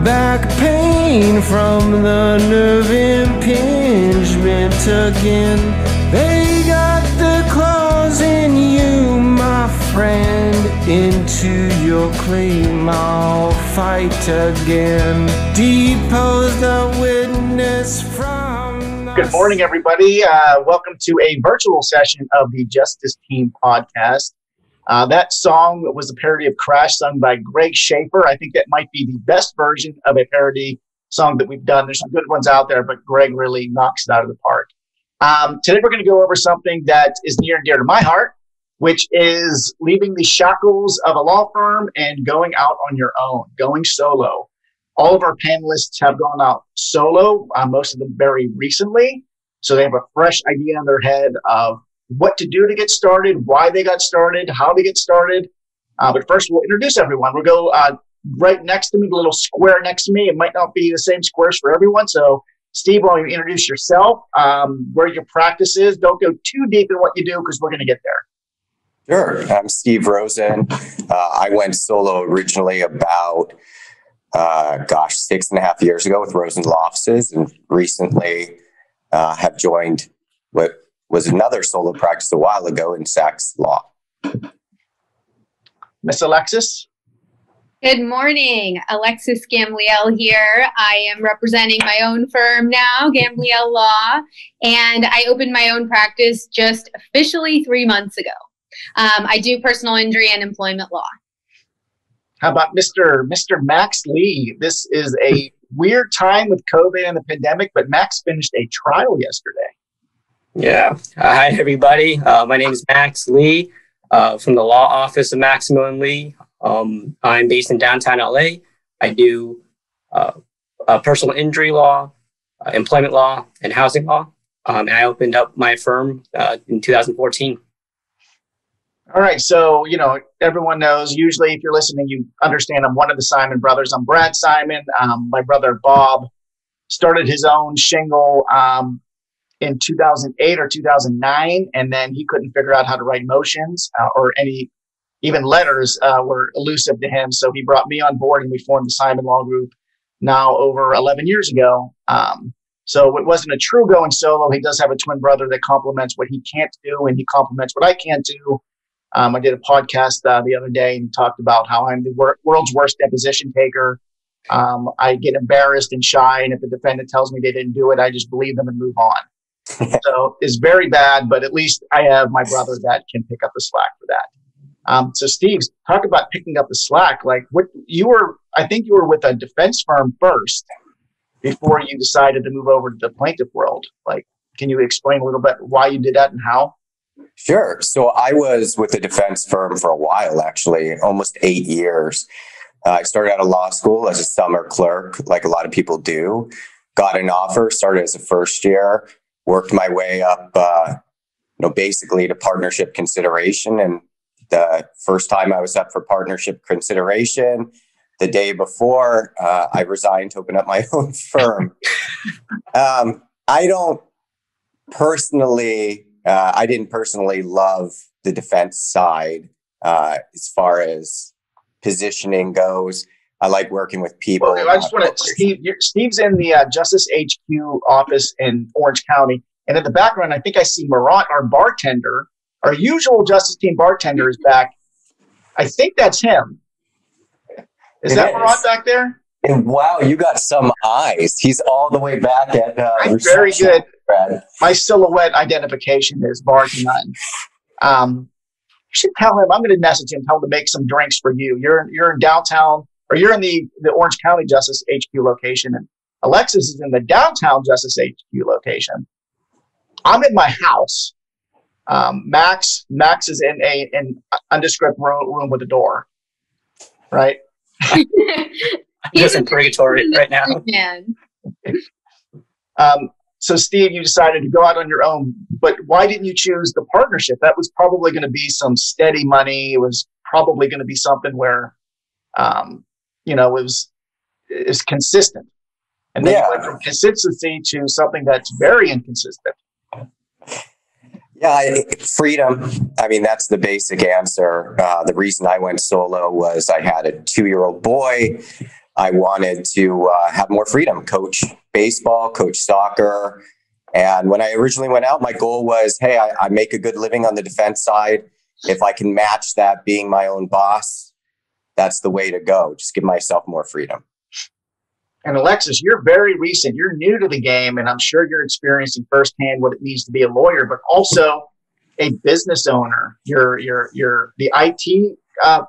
back pain from the nerve impingement again. They got the claws in you, my friend. Into your claim I'll fight again. Depose the witness from the... Good morning, everybody. Welcome to a virtual session of the Justice Team podcast. That song was a parody of Crash sung by Greg Schaefer. I think that might be the best version of a parody song that we've done. There's some good ones out there, but Greg really knocks it out of the park. Today we're going to go over something that is near and dear to my heart, which is leaving the shackles of a law firm and going out on your own, going solo. All of our panelists have gone out solo, most of them very recently. So they have a fresh idea in their head of what to do to get started, why they got started, how they get started. But first, we'll introduce everyone. We'll go right next to me, the little square next to me. It might not be the same squares for everyone. So, Steve, why don't you introduce yourself, where your practice is. Don't go too deep in what you do because we're going to get there. Sure. I'm Steve Rosen. I went solo originally about, 6.5 years ago with Rosen Law Offices, and recently have joined what was another solo practice a while ago in Sachs Law. Miss Alexis? Good morning. Alexis Gamliel here. I am representing my own firm now, Gamliel Law, and I opened my own practice just officially 3 months ago. I do personal injury and employment law. How about Mr. Max Lee? This is a weird time with COVID and the pandemic, but Max finished a trial yesterday. Yeah. Hi, everybody. My name is Max Lee from the law office of Maximo & Lee. I'm based in downtown LA. I do personal injury law, employment law, and housing law. And I opened up my firm in 2014. All right. So, everyone knows, usually if you're listening, you understand I'm one of the Simon brothers. I'm Brad Simon. My brother, Bob, started his own shingle in 2008 or 2009, and then he couldn't figure out how to write motions or even letters were elusive to him. So he brought me on board and we formed the Simon Law Group now over 11 years ago. So it wasn't a true going solo. He does have a twin brother that complements what he can't do, and he complements what I can't do. I did a podcast the other day and talked about how I'm the world's worst deposition taker. I get embarrassed and shy, and if the defendant tells me they didn't do it, I just believe them and move on. So it's very bad, but at least I have my brother that can pick up the slack for that. So Steve, talk about picking up the slack. Like I think you were with a defense firm first before you decided to move over to the plaintiff world. Like, can you explain a little bit why you did that and how? Sure. So I was with a defense firm for a while, actually, almost 8 years. I started out of law school as a summer clerk, like a lot of people do. Got an offer, started as a first year, worked my way up, basically to partnership consideration. And the first time I was up for partnership consideration, the day before, I resigned to open up my own firm. I didn't personally love the defense side as far as positioning goes. I like working with people. Well, I just want to, Steve's in the Justice HQ office in Orange County. And in the background, I think I see Marat, our bartender. Our usual Justice Team bartender is back. I think that's him. Is that Marat back there? And wow, you got some eyes. He's all the way back at very good. Brad. My silhouette identification is bar to none. You should tell him. I'm going to message him, tell him to make some drinks for you. You're in downtown, or you're in the Orange County Justice HQ location, and Alexis is in the downtown Justice HQ location. I'm in my house. Max is in an undescript room with a door. Right. Just in purgatory right now. So, Steve, you decided to go out on your own, but why didn't you choose the partnership? That was probably going to be some steady money. It was probably going to be something where, it was consistent. And then you went from consistency to something that's very inconsistent. Yeah, freedom. I mean, that's the basic answer. The reason I went solo was I had a 2-year-old boy. I wanted to have more freedom, coach baseball, coach soccer. And when I originally went out, my goal was, hey, I make a good living on the defense side. If I can match that being my own boss, that's the way to go. Just give myself more freedom. And Alexis, you're very recent. You're new to the game, and I'm sure you're experiencing firsthand what it means to be a lawyer, but also a business owner. You're the IT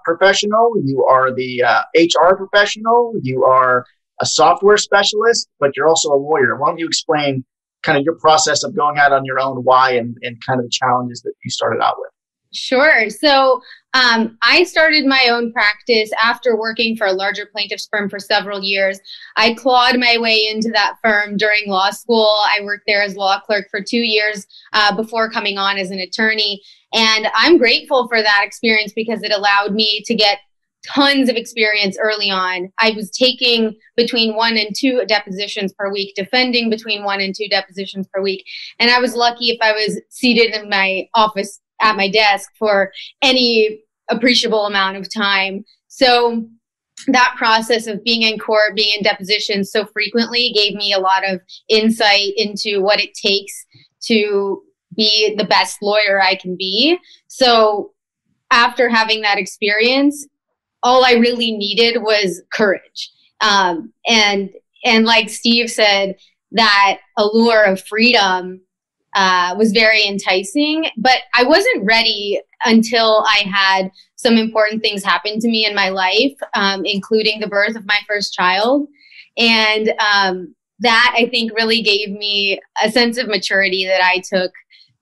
professional. You are the HR professional. You are a software specialist, but you're also a lawyer. Why don't you explain kind of your process of going out on your own, why, and kind of the challenges that you started out with? Sure. So I started my own practice after working for a larger plaintiff's firm for several years. I clawed my way into that firm during law school. I worked there as law clerk for 2 years before coming on as an attorney. And I'm grateful for that experience because it allowed me to get tons of experience early on. I was taking between 1 and 2 depositions per week, defending between 1 and 2 depositions per week. And I was lucky if I was seated in my office at my desk for any appreciable amount of time. So that process of being in court, being in depositions so frequently gave me a lot of insight into what it takes to be the best lawyer I can be. So after having that experience, all I really needed was courage. And like Steve said, that allure of freedom was very enticing, but I wasn't ready until I had some important things happen to me in my life, including the birth of my first child. And that, I think, really gave me a sense of maturity that I took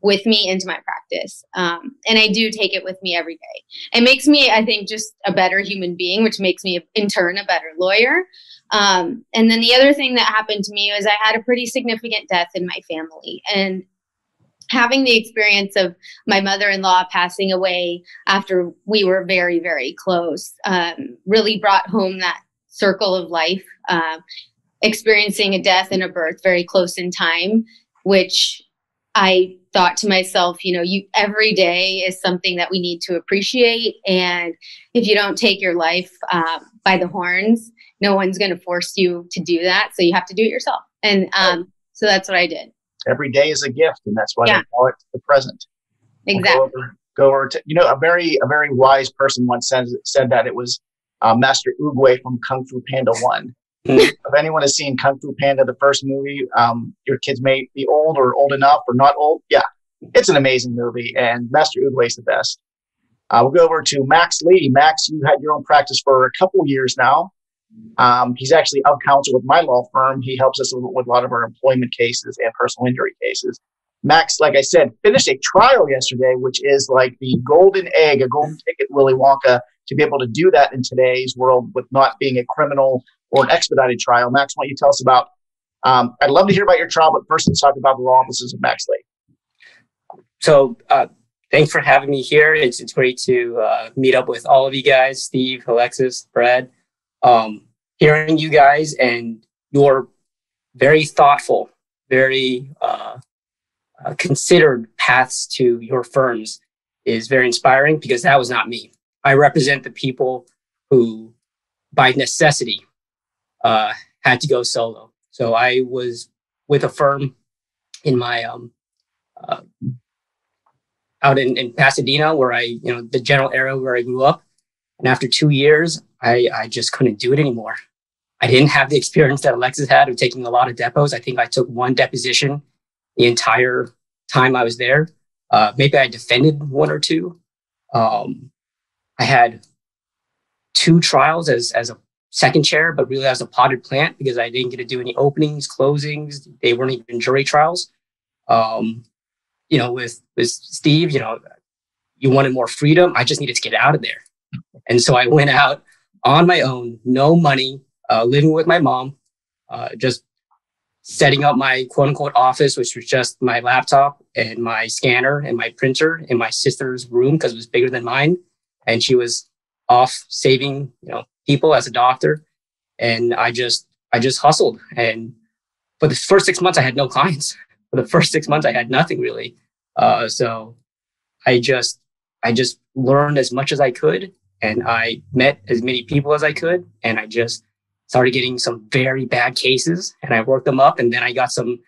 with me into my practice. And I do take it with me every day. It makes me, I think, just a better human being, which makes me, in turn, a better lawyer. And then the other thing that happened to me was I had a pretty significant death in my family. And having the experience of my mother-in-law passing away after we were very, very close really brought home that circle of life, experiencing a death and a birth very close in time, which I thought to myself, every day is something that we need to appreciate. And if you don't take your life by the horns, no one's going to force you to do that. So you have to do it yourself. And so that's what I did. Every day is a gift, and that's why they call it the present. Exactly. We'll go over to, a very wise person once said that. It was Master Oogway from Kung Fu Panda 1. If anyone has seen Kung Fu Panda, the first movie, your kids may be old or old enough or not old. Yeah, it's an amazing movie, and Master Oogway is the best. We'll go over to Max Lee. Max, you had your own practice for a couple years now. He's actually of counsel with my law firm. He helps us with a lot of our employment cases and personal injury cases. Max, like I said, finished a trial yesterday, which is like the golden egg, a golden ticket, Willy Wonka, to be able to do that in today's world with not being a criminal or an expedited trial. Max, why don't you tell us about, I'd love to hear about your trial, but first let's talk about the law offices of Max Lee. So thanks for having me here. It's great to meet up with all of you guys, Steve, Alexis, Brad. Hearing you guys and your very thoughtful, very considered paths to your firms is very inspiring because that was not me. I represent the people who, by necessity, had to go solo. So I was with a firm in my out in Pasadena, where the general area where I grew up. And after 2 years, I just couldn't do it anymore. I didn't have the experience that Alexis had of taking a lot of depos. I think I took 1 deposition the entire time I was there. Maybe I defended 1 or 2. I had 2 trials as a second chair, but really as a potted plant because I didn't get to do any openings, closings. They weren't even jury trials. With Steve, you wanted more freedom. I just needed to get out of there. And so I went out on my own, no money, living with my mom, just setting up my quote unquote office, which was just my laptop and my scanner and my printer in my sister's room because it was bigger than mine. And she was off saving, people as a doctor. And I just hustled. And for the first 6 months, I had no clients. For the first 6 months, I had nothing really. So I just learned as much as I could. And I met as many people as I could. And I just started getting some very bad cases, and I worked them up, and then I got some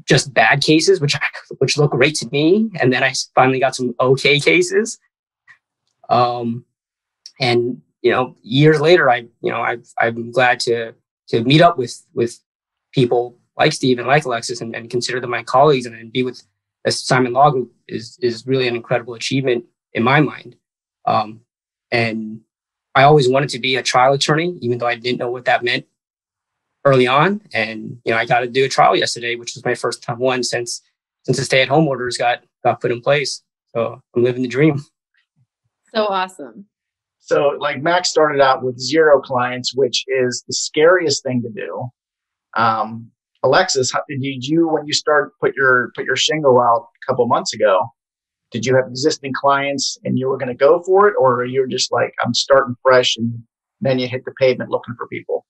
just bad cases, which look great to me, and then I finally got some okay cases. And years later, I'm glad to meet up with people like Steve and like Alexis, and consider them my colleagues, and be with the Simon Law Group is really an incredible achievement in my mind. And I always wanted to be a trial attorney, even though I didn't know what that meant early on. And I got to do a trial yesterday, which was my first time one since the stay-at-home orders got put in place. So I'm living the dream. So awesome. So like Max started out with 0 clients, which is the scariest thing to do. Alexis, did you, when you put your shingle out a couple months ago, did you have existing clients and you were going to go for it, or you were just like, I'm starting fresh, and then you hit the pavement looking for people?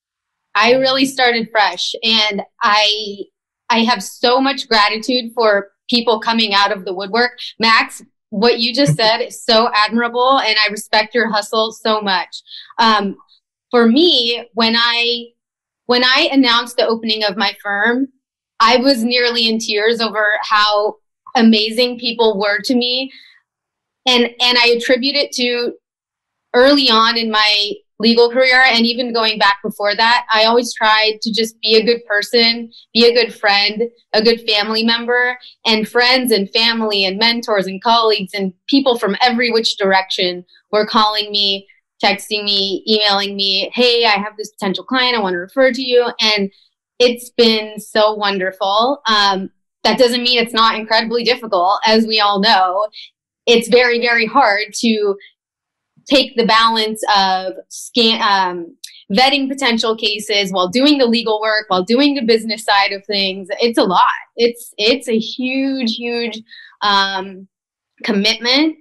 I really started fresh, and I have so much gratitude for people coming out of the woodwork. Max, what you just said is so admirable, and I respect your hustle so much. For me, when I announced the opening of my firm, I was nearly in tears over how amazing people were to me. And I attribute it to early on in my legal career, and even going back before that, I always tried to just be a good person, be a good friend, a good family member, and friends and family and mentors and colleagues and people from every which direction were calling me, texting me, emailing me, hey, I have this potential client I want to refer to you. And it's been so wonderful. That doesn't mean it's not incredibly difficult. As we all know, it's very, very hard to take the balance of vetting potential cases while doing the legal work, while doing the business side of things. It's a lot. It's a huge, huge commitment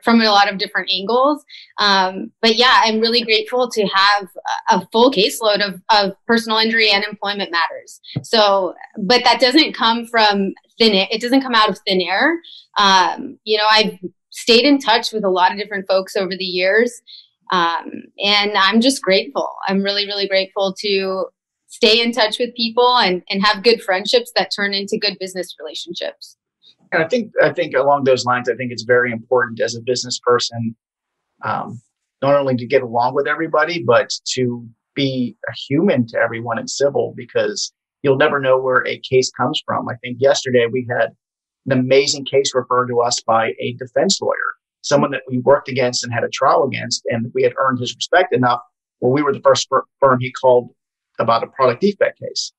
from a lot of different angles. But yeah, I'm really grateful to have a full caseload of personal injury and employment matters. So, but that doesn't come from thin air. It doesn't come out of thin air. I've stayed in touch with a lot of different folks over the years. And I'm just grateful. I'm really, really grateful to stay in touch with people and have good friendships that turn into good business relationships. And I think along those lines, I think it's very important as a business person, not only to get along with everybody, but to be a human to everyone in civil, because you'll never know where a case comes from. I think yesterday we had an amazing case referred to us by a defense lawyer, someone that we worked against and had a trial against, and we had earned his respect enough where we were the first firm he called about a product defect case.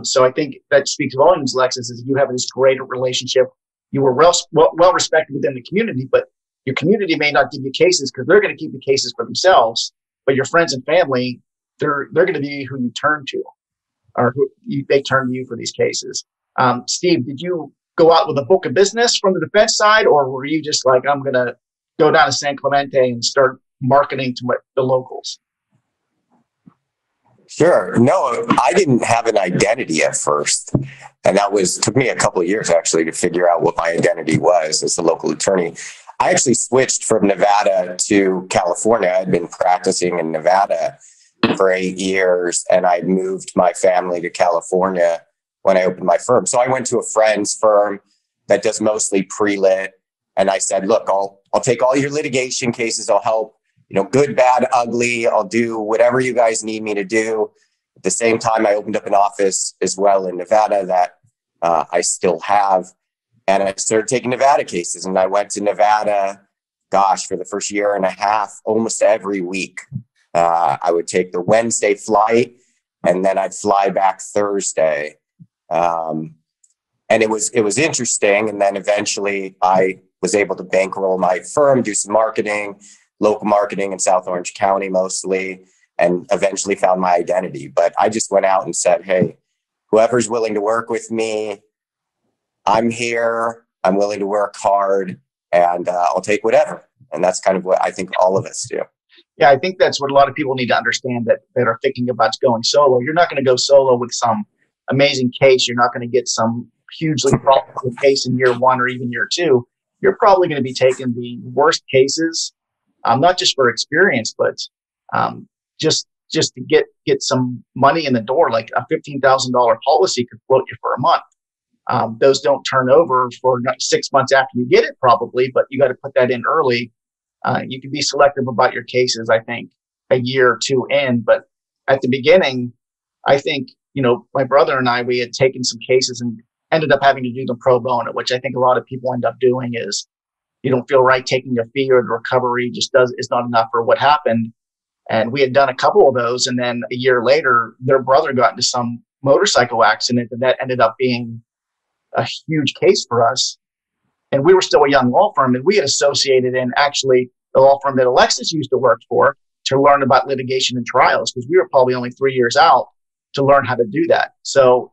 So I think that speaks volumes, Alexis, is you have this great relationship. You were well respected within the community, but your community may not give you cases because they're going to keep the cases for themselves. But your friends and family, they're going to be who you turn to, or they turn to you for these cases. Steve, did you go out with a book of business from the defense side, or were you just like, I'm going to go down to San Clemente and start marketing to the locals? Sure. No, I didn't have an identity at first. And took me a couple of years actually to figure out what my identity was as a local attorney. I actually switched from Nevada to California. I'd been practicing in Nevada for 8 years, and I moved my family to California when I opened my firm. So I went to a friend's firm that does mostly pre-lit. And I said, look, I'll take all your litigation cases. I'll help, good, bad, ugly. I'll do whatever you guys need me to do. At the same time, I opened up an office as well in Nevada that I still have. And I started taking Nevada cases. And I went to Nevada, for the first year and a half, almost every week. I would take the Wednesday flight, and then I'd fly back Thursday. And it was interesting. And then eventually I was able to bankroll my firm, do some marketing, local marketing in South Orange County mostly, and eventually found my identity. But I just went out and said, hey, whoever's willing to work with me, I'm here. I'm willing to work hard, and I'll take whatever. And that's kind of what I think all of us do. Yeah, I think that's what a lot of people need to understand that are thinking about going solo. You're not going to go solo with some amazing case. You're not going to get some hugely profitable case in year 1 or even year 2. You're probably going to be taking the worst cases, not just for experience, but just just to get some money in the door. Like a $15,000 policy could float you for a month. Those don't turn over for 6 months after you get it, probably, but you got to put that in early. You can be selective about your cases, I think, a year or two in. But at the beginning, I think, my brother and I, we had taken some cases and ended up having to do them pro bono, which I think a lot of people end up doing. Is you don't feel right taking a fee, or the recovery just is not enough for what happened. And we had done a couple of those. And then a year later, their brother got into some motorcycle accident, and that ended up being a huge case for us. And we were still a young law firm, and we had associated in actually the law firm that Alexis used to work for to learn about litigation and trials, because we were probably only 3 years out to learn how to do that. So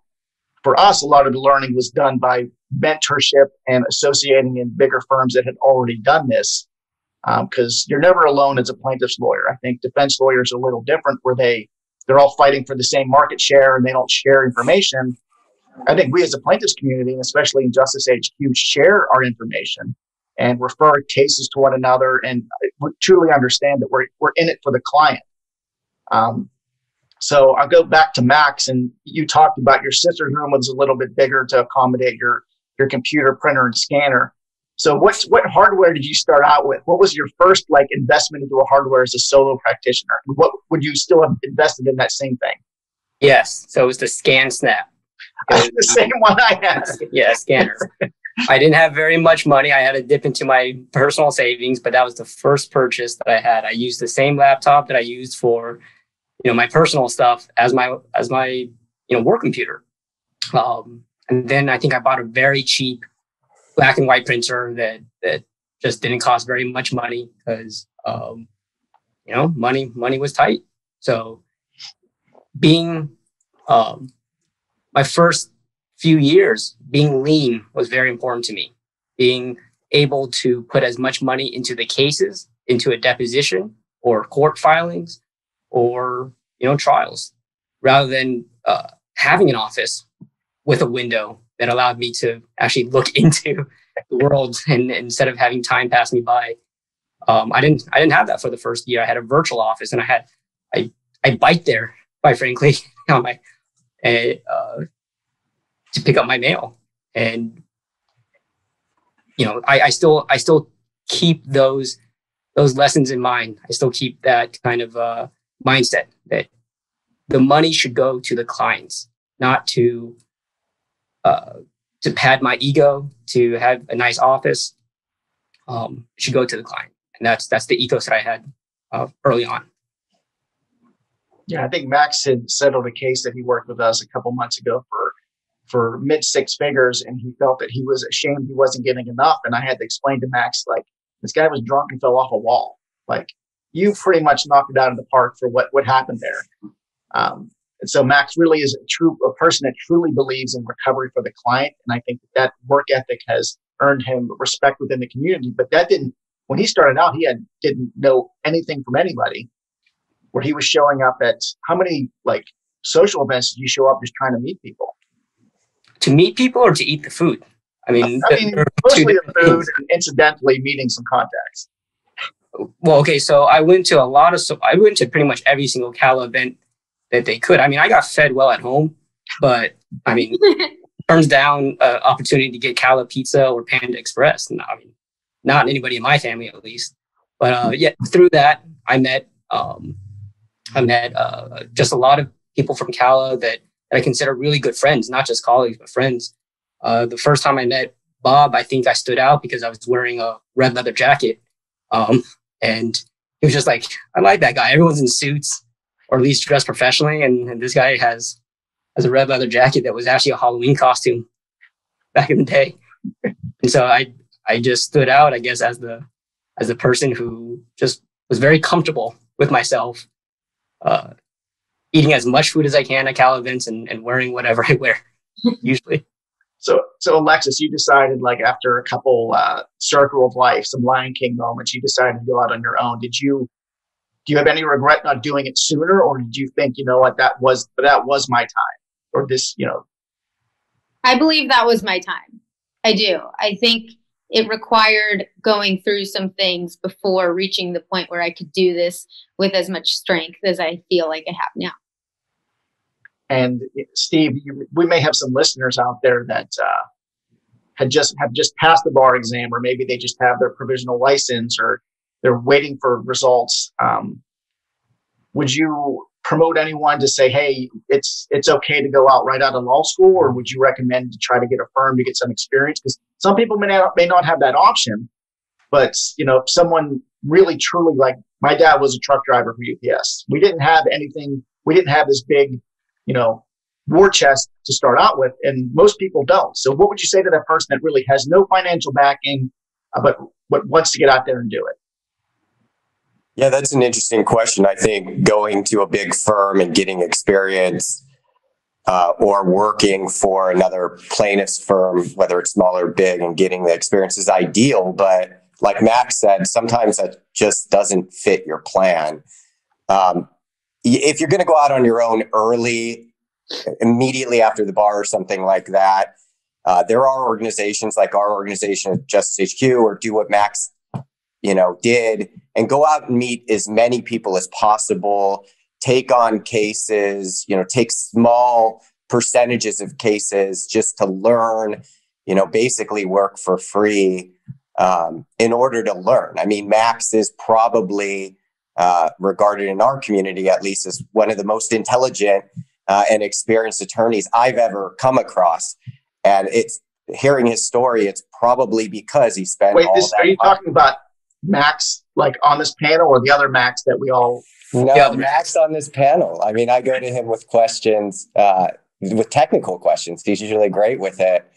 for us, a lot of the learning was done by mentorship and associating in bigger firms that had already done this. Because you're never alone as a plaintiff's lawyer. I think defense lawyers are a little different, where they're all fighting for the same market share and they don't share information. I think we as a plaintiff's community, and especially in Justice HQ, share our information and refer cases to one another, and truly understand that we're in it for the client. So I'll go back to Max, and you talked about your sister's room was a little bit bigger to accommodate your computer, printer, and scanner. So what hardware did you start out with? What was your first investment into a hardware as a solo practitioner? What would you still have invested in that same thing? Yes. So it was the ScanSnap. The same one I had. Yeah, scanner. I didn't have very much money. I had to dip into my personal savings, but that was the first purchase that I had. I used the same laptop that I used for, my personal stuff as my work computer. And then I think I bought a very cheap black and white printer that just didn't cost very much money, because money was tight. So being my first few years, being lean was very important to me. Being able to put as much money into the cases, into a deposition or court filings or trials, rather than having an office with a window that allowed me to actually look into the world, and instead of having time pass me by. I didn't have that for the first year. I had a virtual office, and I biked there, quite frankly, on my to pick up my mail. And I still keep those lessons in mind. I still keep that kind of mindset that the money should go to the clients, not to pad my ego, to have a nice office. It should go to the client. And that's the ethos that I had early on. Yeah, I think Max had settled a case that he worked with us a couple months ago for mid six figures, and he felt that he was ashamed he wasn't getting enough. And I had to explain to Max, this guy was drunk and fell off a wall. You pretty much knocked it out of the park for what happened there. And so Max really is a person that truly believes in recovery for the client. And I think that work ethic has earned him respect within the community. But when he started out, didn't know anything from anybody, where he was showing up at how many social events did you show up just trying to meet people? To meet people or to eat the food? Mostly the food and incidentally meeting some contacts. Well, okay. So I went to pretty much every single CALA event that they could. I got fed well at home, but turns down opportunity to get CALA pizza or Panda Express. Not anybody in my family, at least. But through that, I met just a lot of people from CALA that I consider really good friends, not just colleagues, but friends. The first time I met Bob, I think I stood out because I was wearing a red leather jacket. And he was just like, I like that guy. Everyone's in suits, or at least dressed professionally. And this guy has a red leather jacket that was actually a Halloween costume back in the day. And so I just stood out, I guess, as the person who just was very comfortable with myself, eating as much food as I can at CALA events and wearing whatever I wear usually. So Alexis, you decided after a couple Circle of Life, some Lion King moments, you decided to go out on your own. Do you have any regret not doing it sooner, or did you think, that was my time, or this, I believe that was my time. I do. I think it required going through some things before reaching the point where I could do this with as much strength as I feel like I have now. And Steve, we may have some listeners out there that have just passed the bar exam, or maybe they just have their provisional license, or they're waiting for results. Would you promote anyone to say, hey, it's okay to go out right out of law school, or would you recommend to try to get a firm to get some experience? Because some people may not have that option, but if someone really truly, like my dad was a truck driver for UPS. We didn't have anything. We didn't have this big, war chest to start out with, and most people don't. So what would you say to that person that really has no financial backing, but wants to get out there and do it? Yeah, that's an interesting question. I think going to a big firm and getting experience or working for another plaintiff's firm, whether it's small or big, and getting the experience is ideal. But like Max said, sometimes that just doesn't fit your plan. If you're going to go out on your own early, immediately after the bar or something like that, there are organizations like our organization, Justice HQ, or do what Max did, and go out and meet as many people as possible, take on cases, take small percentages of cases just to learn, basically work for free in order to learn. I mean, Max is probably regarded in our community, at least, as one of the most intelligent and experienced attorneys I've ever come across. And it's hearing his story, it's probably because he spent all that are you talking about Max, like on this panel, or the other Max that we all? No, Max on this panel. I mean, I go to him with questions, with technical questions. He's usually great with it.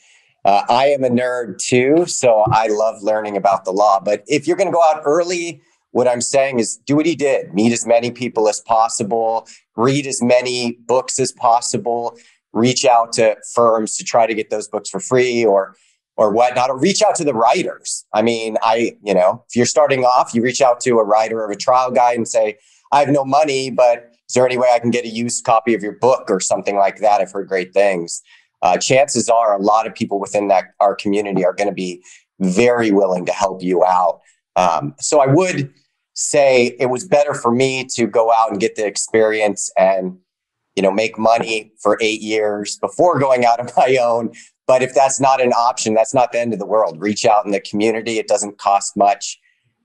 I am a nerd too, so I love learning about the law. But if you're going to go out early, what I'm saying is do what he did. Meet as many people as possible, read as many books as possible, reach out to firms to try to get those books for free or whatnot, or reach out to the writers. I mean, if you're starting off, you reach out to a writer of a trial guide and say, I have no money, but is there any way I can get a used copy of your book or something like that? I've heard great things. Chances are a lot of people within our community are going to be very willing to help you out. So I would say it was better for me to go out and get the experience and, make money for 8 years before going out on my own. But if that's not an option, that's not the end of the world. Reach out in the community. It doesn't cost much,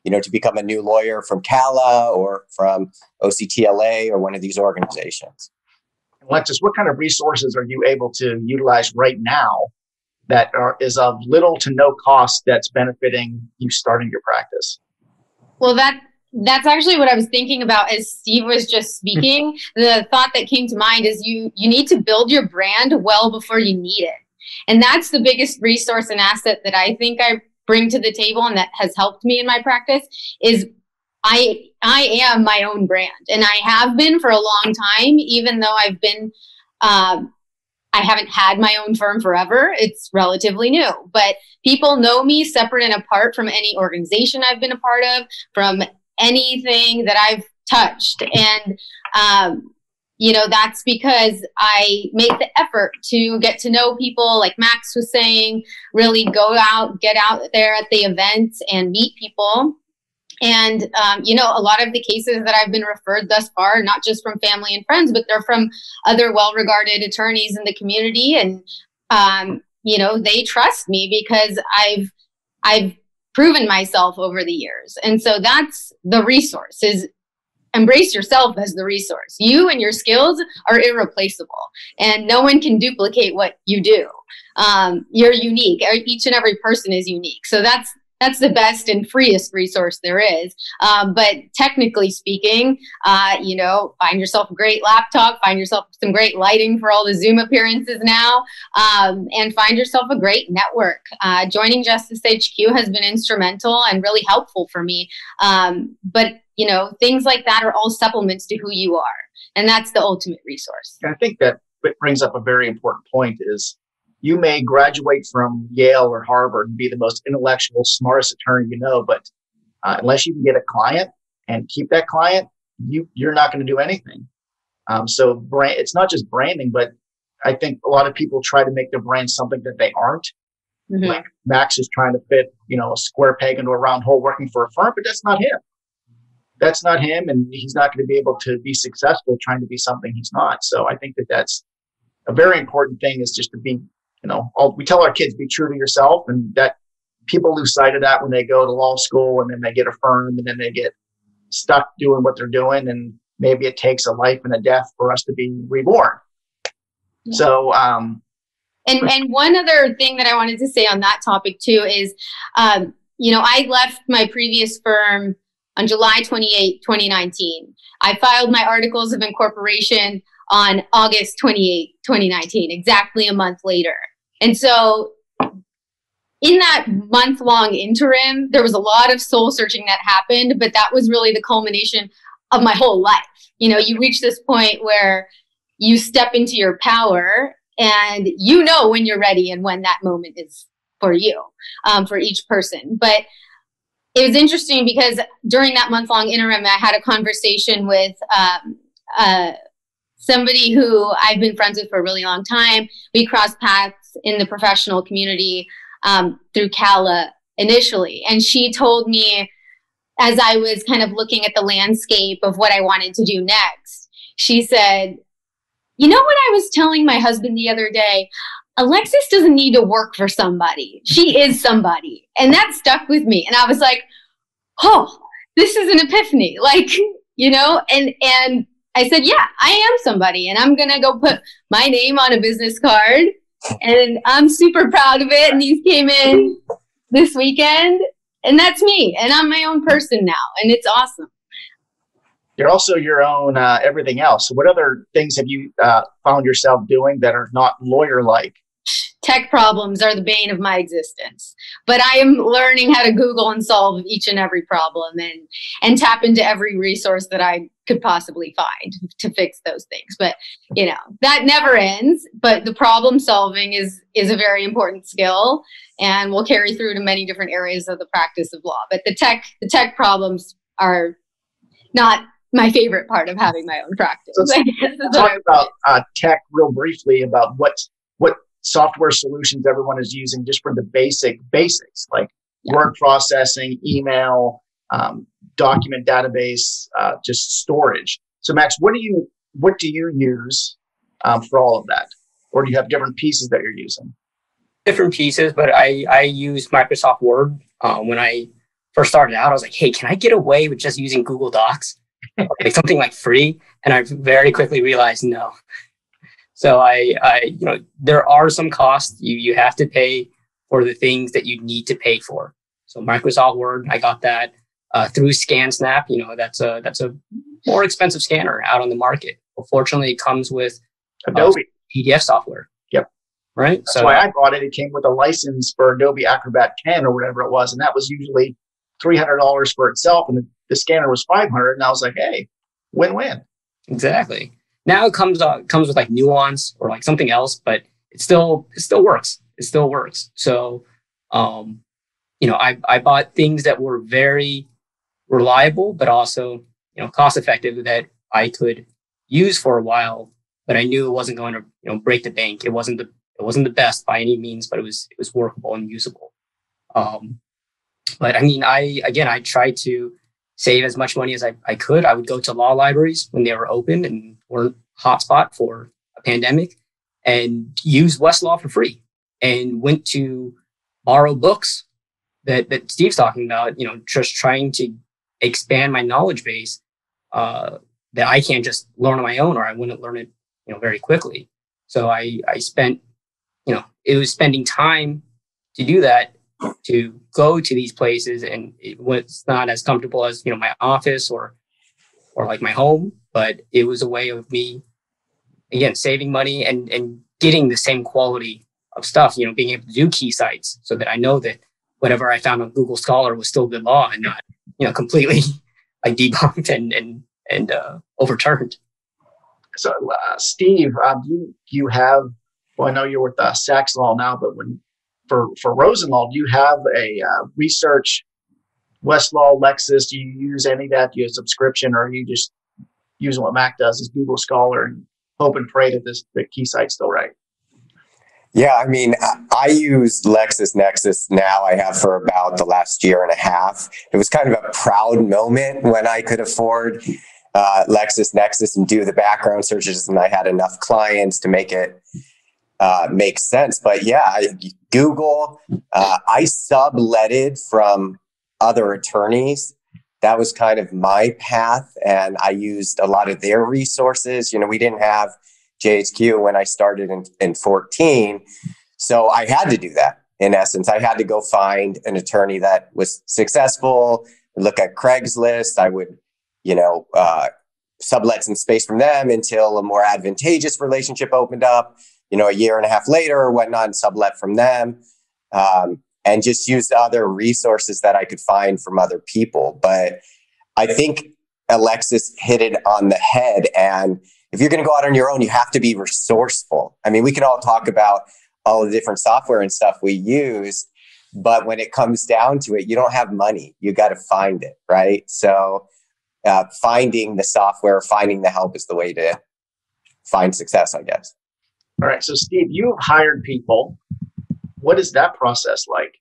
to become a new lawyer from CALA or from OCTLA or one of these organizations. Alexis, what kind of resources are you able to utilize right now that is of little to no cost that's benefiting you starting your practice? Well, that's actually what I was thinking about as Steve was just speaking. The thought that came to mind is you need to build your brand well before you need it. And that's the biggest resource and asset that I think I bring to the table and that has helped me in my practice is I am my own brand, and I have been for a long time, even though I've been, I haven't had my own firm forever. It's relatively new, but people know me separate and apart from any organization I've been a part of, from anything that I've touched. And, that's because I make the effort to get to know people, like Max was saying, really go out, get out there at the events and meet people. And, a lot of the cases that I've been referred thus far, not just from family and friends, but they're from other well-regarded attorneys in the community. And, they trust me because I've proven myself over the years. And so that's the resource, is embrace yourself as the resource. You and your skills are irreplaceable, and no one can duplicate what you do. You're unique. Each and every person is unique. So that's the best and freest resource there is. But technically speaking, find yourself a great laptop, find yourself some great lighting for all the Zoom appearances now, and find yourself a great network. Joining Justice HQ has been instrumental and really helpful for me. But things like that are all supplements to who you are. And that's the ultimate resource. I think that brings up a very important point is you may graduate from Yale or Harvard and be the most intellectual, smartest attorney but unless you can get a client and keep that client, you're not going to do anything. So it's not just branding, but I think a lot of people try to make their brand something that they aren't. Like Max is trying to fit, a square peg into a round hole working for a firm, but that's not him. That's not him, and he's not going to be able to be successful trying to be something he's not. So I think that that's a very important thing, is just to be, we tell our kids, be true to yourself, and that people lose sight of that when they go to law school and then they get a firm and then they get stuck doing what they're doing, and maybe it takes a life and a death for us to be reborn. Yeah. So, and one other thing that I wanted to say on that topic too is, I left my previous firm on July 28, 2019. I filed my articles of incorporation on August 28, 2019, exactly a month later. And so in that month-long interim, there was a lot of soul searching that happened, but that was really the culmination of my whole life. You reach this point where you step into your power, and when you're ready and when that moment is for you, for each person. But it was interesting because during that month-long interim, I had a conversation with somebody who I've been friends with for a really long time. We crossed paths in the professional community through CALA initially. And she told me, as I was kind of looking at the landscape of what I wanted to do next, she said, what I was telling my husband the other day, Alexis doesn't need to work for somebody. She is somebody. And that stuck with me. And I was like, oh, this is an epiphany. And I said, yeah, I am somebody, and I'm going to go put my name on a business card, and I'm super proud of it. And these came in this weekend, and that's me, and I'm my own person now, and it's awesome. You're also your own everything else. What other things have you found yourself doing that are not lawyer-like? Tech problems are the bane of my existence, but I am learning how to Google and solve each and every problem, and tap into every resource that I could possibly find to fix those things. But that never ends. But the problem solving is a very important skill, and will carry through to many different areas of the practice of law. But the tech problems are not my favorite part of having my own practice. So let's talk about tech real briefly, about what software solutions everyone is using just for the basics, like word processing, email, document database, just storage. So Max, what do you use for all of that? Or do you have different pieces that you're using? Different pieces, but I use Microsoft Word. When I first started out, I was like, hey, can I get away with just using Google Docs? Like something like free? And I very quickly realized no. So there are some costs you have to pay for the things that you need to pay for. So Microsoft Word, I got that through ScanSnap. That's a more expensive scanner out on the market. Well, fortunately, it comes with Adobe PDF software. Yep. Right. That's why I bought it. It came with a license for Adobe Acrobat 10 or whatever it was, and that was usually $300 for itself, and the scanner was $500. And I was like, hey, win-win. Exactly. Now it comes with like Nuance or like something else, but it still works. It still works. So, I bought things that were very reliable, but also, cost effective, that I could use for a while, but I knew it wasn't going to, break the bank. It wasn't the best by any means, but it was workable and usable. But I mean, I tried to save as much money as I could. I would go to law libraries when they were open and weren't hotspot for a pandemic, and use Westlaw for free, and went to borrow books that Steve's talking about, just trying to expand my knowledge base that I can't just learn on my own, or I wouldn't learn it, very quickly. So I spent, it was spending time to do that, to go to these places, and it was not as comfortable as, my office or like my home, but it was a way of me, again, saving money and getting the same quality of stuff, being able to do key sites so that I know that whatever I found on Google Scholar was still good law and not, completely like debunked and overturned. So, Steve, you have, well, I know you're with Sachs Law now, but for Rosenlaw, do you have a research Westlaw, Lexis? Do you use any of that? Do you have a subscription, or are you just using what Mac does, is Google Scholar, and hope and pray that the key site's still right? Yeah, I mean, I use LexisNexis now. I have for about the last year and a half. It was kind of a proud moment when I could afford LexisNexis and do the background searches, and I had enough clients to make it make sense. But yeah, Google, I subletted from other attorneys. That was kind of my path, and I used a lot of their resources. We didn't have JHQ when I started in 14. So I had to do that. In essence, I had to go find an attorney that was successful, look at Craigslist. I would, sublet some space from them until a more advantageous relationship opened up, a year and a half later or whatnot, and sublet from them. And just used other resources that I could find from other people. But I think Alexis hit it on the head. And if you're going to go out on your own, you have to be resourceful. I mean, we can all talk about all the different software and stuff we use, but when it comes down to it, you don't have money. You got to find it, right? So finding the software, finding the help is the way to find success, I guess. All right. So Steve, you've hired people. What is that process like?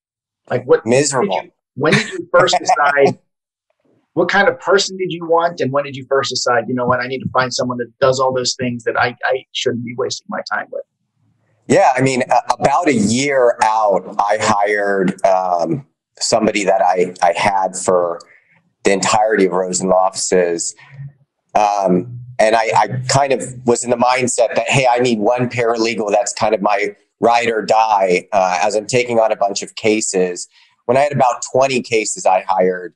Like what? Miserable. When did you first decide? What kind of person did you want? And when did you first decide, I need to find someone that does all those things that I shouldn't be wasting my time with? Yeah, I mean, about a year out, I hired somebody that I had for the entirety of Rosen Law Offices. And I kind of was in the mindset that, hey, I need one paralegal that's kind of my ride or die as I'm taking on a bunch of cases. When I had about 20 cases, I hired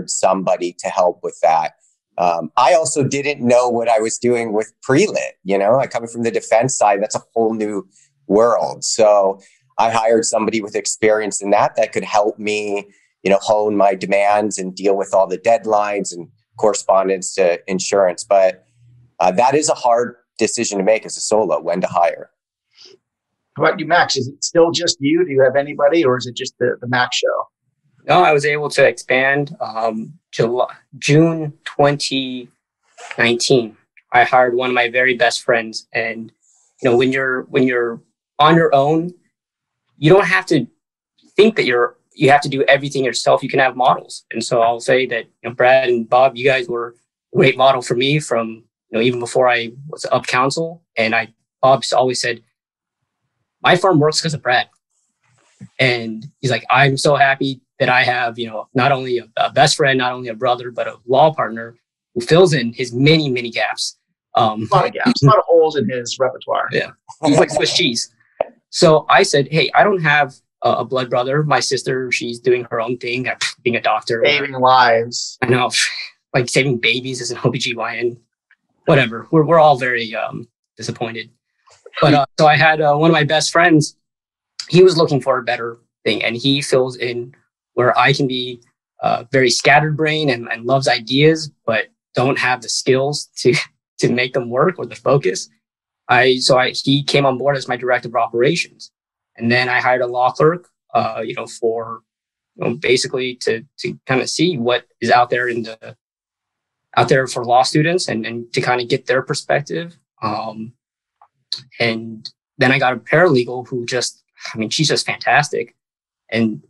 somebody to help with that. I also didn't know what I was doing with pre-lit. I coming from the defense side, that's a whole new world. So I hired somebody with experience in that could help me, hone my demands and deal with all the deadlines and correspondence to insurance. But that is a hard decision to make as a solo, when to hire. How about you, Max? Is it still just you? Do you have anybody, or is it just the Max show? No, I was able to expand. June 2019, I hired one of my very best friends. And when you're on your own, you don't have to think that you have to do everything yourself. You can have models. And so I'll say that Brad and Bob, you guys were a great model for me from even before I was up counsel. And Bob's always said, my firm works because of Brad. And he's like, I'm so happy that I have, not only a best friend, not only a brother, but a law partner who fills in his many, many gaps. A lot of gaps, a lot of holes in his repertoire. Yeah. He's like Swiss cheese. So I said, hey, I don't have a blood brother. My sister, she's doing her own thing, being a doctor. Saving lives. I know, like saving babies as an OBGYN, whatever. We're all very disappointed. But so I had one of my best friends. He was looking for a better thing, and he fills in where I can be very scattered brain and loves ideas, but don't have the skills to make them work or the focus. He came on board as my director of operations, and then I hired a law clerk, for basically to kind of see what is out there for law students and to kind of get their perspective. And then I got a paralegal who she's just fantastic. And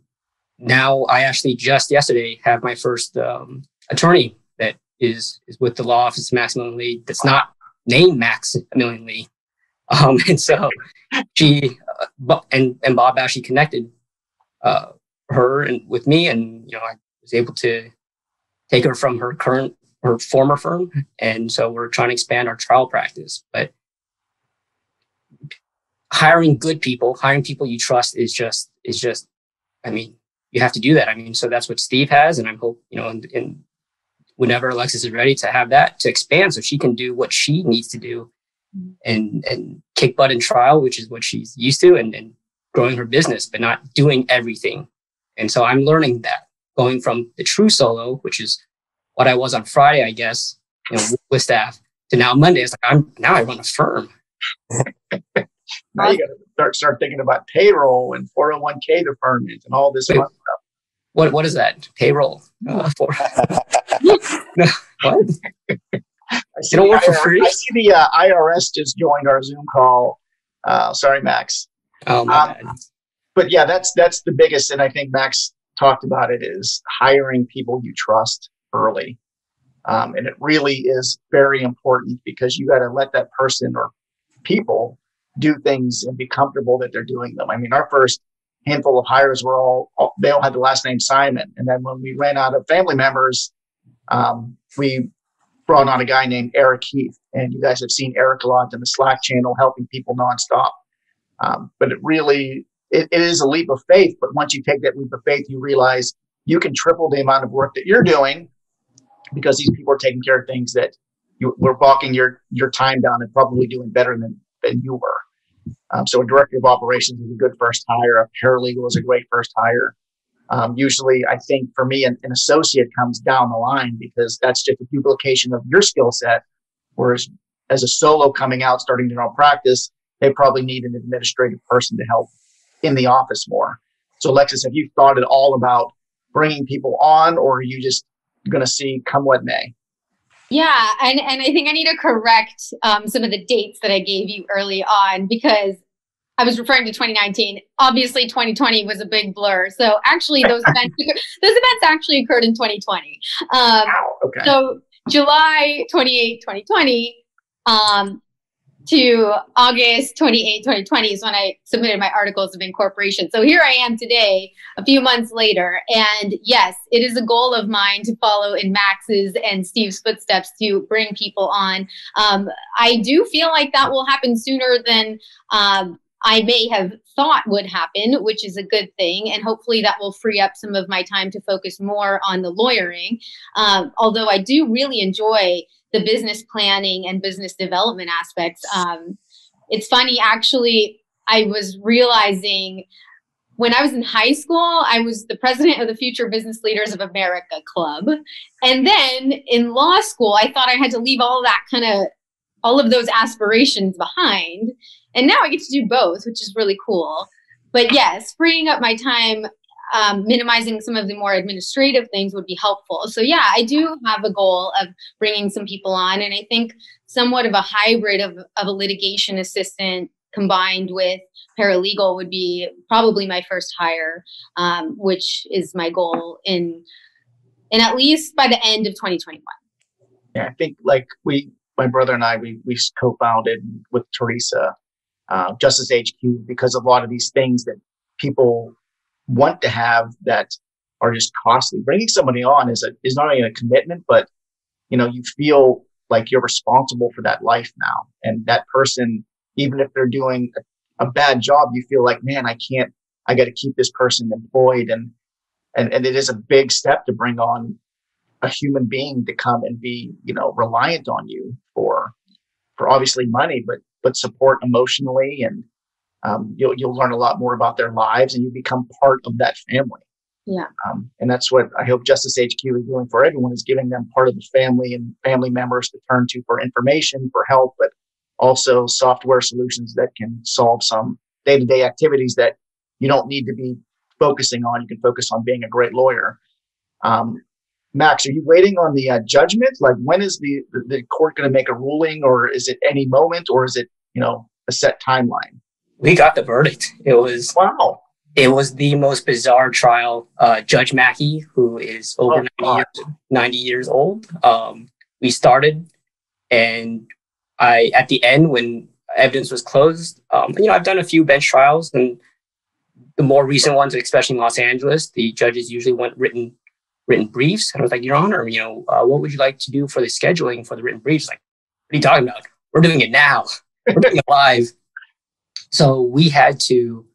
now I actually just yesterday have my first attorney that is with the law office of Maximilian Lee that's not named Maximilian Lee. And so she and Bob actually connected her and with me, and I was able to take her from her former firm, and so we're trying to expand our trial practice. But hiring good people, hiring people you trust is just, you have to do that. So that's what Steve has. And I hope, and whenever Alexis is ready to have that to expand so she can do what she needs to do and kick butt in trial, which is what she's used to, and growing her business, but not doing everything. And so I'm learning that, going from the true solo, which is what I was on Friday, I guess, with staff, to now Monday. It's like, I run a firm. Now you got to start thinking about payroll and 401k deferment and all this fun stuff. What is that? Payroll? For no, what? You don't work for free? I see the IRS just joined our Zoom call. Sorry, Max. Oh, my bad. But yeah, that's the biggest, and I think Max talked about it, is hiring people you trust early. And it really is very important, because you got to let that person or people do things and be comfortable that they're doing them. I mean, our first handful of hires were they all had the last name Simon. And then when we ran out of family members, we brought on a guy named Eric Heath. And you guys have seen Eric a lot in the Slack channel, helping people nonstop. But it is a leap of faith. But once you take that leap of faith, you realize you can triple the amount of work that you're doing, because these people are taking care of things that we're balking your time down and probably doing better than you were. So a director of operations is a good first hire. A paralegal is a great first hire. Usually, I think for me, an associate comes down the line, because that's just a duplication of your skill set. Whereas as a solo coming out, starting their own practice, they probably need an administrative person to help in the office more. So Alexis, have you thought at all about bringing people on, or are you just going to see come what may? Yeah, and I think I need to correct some of the dates that I gave you early on, because I was referring to 2019. Obviously, 2020 was a big blur. So actually, those events actually occurred in 2020. Okay. So July 28, 2020 to August 28, 2020 is when I submitted my articles of incorporation. So here I am today, a few months later. And yes, it is a goal of mine to follow in Max's and Steve's footsteps to bring people on. I do feel like that will happen sooner than I may have thought would happen, which is a good thing. And hopefully that will free up some of my time to focus more on the lawyering. Although I do really enjoy the business planning and business development aspects. It's funny, actually, I was realizing when I was in high school, I was the president of the Future Business Leaders of America Club. And then in law school, I thought I had to leave all of those aspirations behind. And now I get to do both, which is really cool. But yes, freeing up my time, minimizing some of the more administrative things would be helpful. So yeah, I do have a goal of bringing some people on. And I think somewhat of a hybrid of a litigation assistant combined with paralegal would be probably my first hire, which is my goal in at least by the end of 2021. Yeah, I think like my brother and I, we co-founded with Teresa, Justice HQ, because of a lot of these things that people want to have that are just costly. Bringing somebody on is not only a commitment, but you feel like you're responsible for that life now. And that person, even if they're doing a bad job, you feel like, man, I got to keep this person employed. And it is a big step to bring on a human being to come and be, reliant on you for obviously money, but support emotionally. And you'll learn a lot more about their lives, and you become part of that family. Yeah. And that's what I hope Justice HQ is doing for everyone, is giving them part of the family and family members to turn to for information, for help, but also software solutions that can solve some day-to-day activities that you don't need to be focusing on. You can focus on being a great lawyer. Max, are you waiting on the judgment? Like, when is the court going to make a ruling, or is it any moment, or is it, a set timeline? We got the verdict. It was wow. It was the most bizarre trial. Judge Mackey, who is over 90 years old, we started, and at the end, when evidence was closed, I've done a few bench trials, and the more recent ones, especially in Los Angeles, the judges usually want written briefs. And I was like, Your Honor, what would you like to do for the scheduling for the written briefs? Like, what are you talking about? We're doing it now. We're doing it live. So we had to,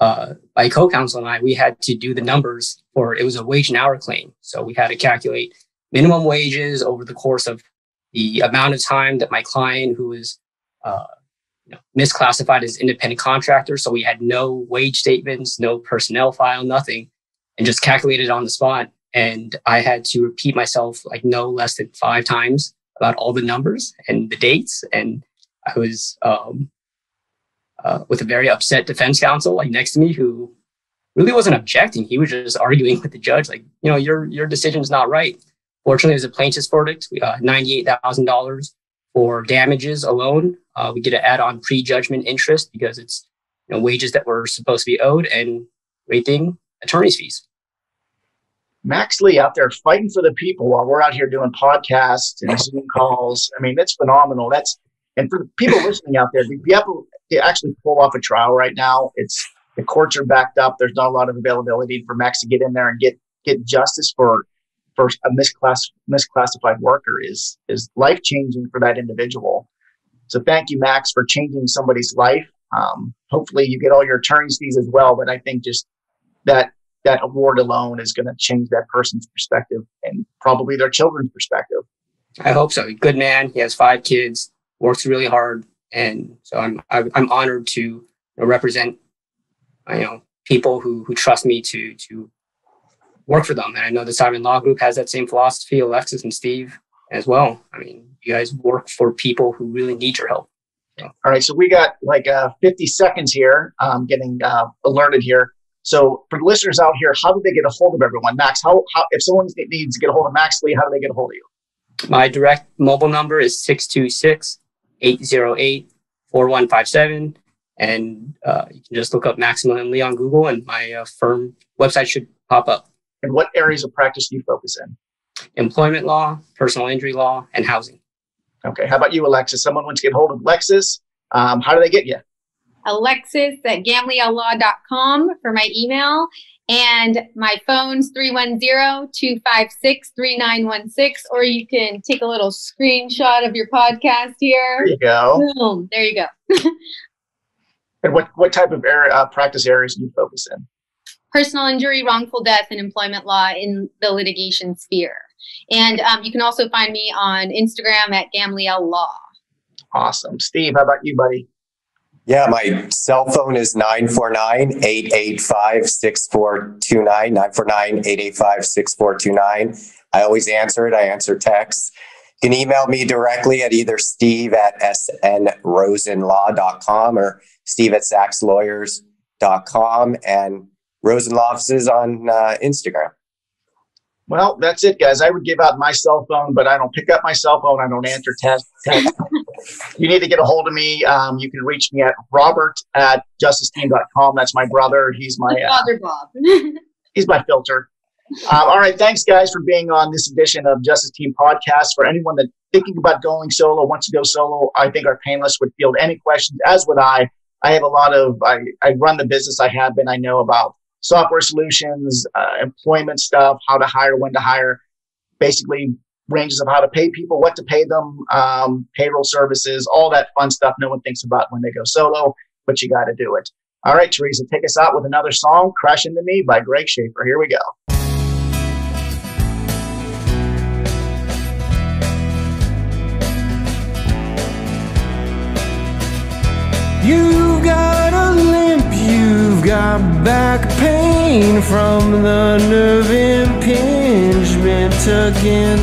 my co-counsel and I, we had to do the numbers it was a wage and hour claim. So we had to calculate minimum wages over the course of the amount of time that my client, who was misclassified as independent contractor. So we had no wage statements, no personnel file, nothing, and just calculated on the spot. And I had to repeat myself like no less than 5 times about all the numbers and the dates. And I was with a very upset defense counsel like next to me, who really wasn't objecting. He was just arguing with the judge, like, your decision is not right. Fortunately, it was a plaintiff's verdict, $98,000 for damages alone, we get to add on prejudgment interest because it's wages that were supposed to be owed and waiving attorney's fees. Max Lee out there fighting for the people while we're out here doing podcasts and Zoom calls. I mean, that's phenomenal. And for the people listening out there, to be able to actually pull off a trial right now, the courts are backed up. There's not a lot of availability for Max to get in there and get justice for a misclassified worker is life-changing for that individual. So thank you, Max, for changing somebody's life. Hopefully you get all your attorney's fees as well, but I think just that award alone is going to change that person's perspective and probably their children's perspective. I hope so. Good man. He has 5 kids, works really hard. And so I'm honored to represent, people who trust me to work for them. And I know the Simon Law Group has that same philosophy, Alexis and Steve as well. I mean, you guys work for people who really need your help. So. All right. So we got 50 seconds here. Getting alerted here. So for the listeners out here, how do they get a hold of everyone? Max, how if someone needs to get a hold of Max Lee, how do they get a hold of you? My direct mobile number is 626-808-4157. And you can just look up Maximilian Lee on Google and my firm website should pop up. And what areas of practice do you focus in? Employment law, personal injury law, and housing. Okay. How about you, Alexis? Someone wants to get hold of Alexis. How do they get you? Alexis@gamliellaw.com for my email. And my phone's 310-256-3916. Or you can take a little screenshot of your podcast here. There you go. Boom. There you go. And what type of practice areas do you focus in? Personal injury, wrongful death, and employment law in the litigation sphere. And you can also find me on Instagram at Gamliel Law. Awesome. Steve, how about you, buddy? Yeah, my cell phone is 949-885-6429, 949-885-6429. I always answer it. I answer texts. You can email me directly at either steve@snrosenlaw.com or steve@saxlawyers.com, and Rosen Law Offices on Instagram. Well, that's it, guys. I would give out my cell phone, but I don't pick up my cell phone. I don't answer text. You need to get a hold of me. You can reach me at robert@justicesteam.com. That's my brother. He's my Father Bob. He's my filter. All right. Thanks, guys, for being on this edition of Justice Team Podcast. For anyone that's thinking about going solo, wants to go solo, I think our panelists would field any questions, as would I. I have I run the business I have been. I know about software solutions, employment stuff, how to hire, when to hire, basically ranges of how to pay people, what to pay them, payroll services, all that fun stuff no one thinks about when they go solo, but you got to do it. All right, Teresa, take us out with another song, Crash Into Me by Greg Schaefer. Here we go. You've got a limp, you've got back pain from the nerve impingement again.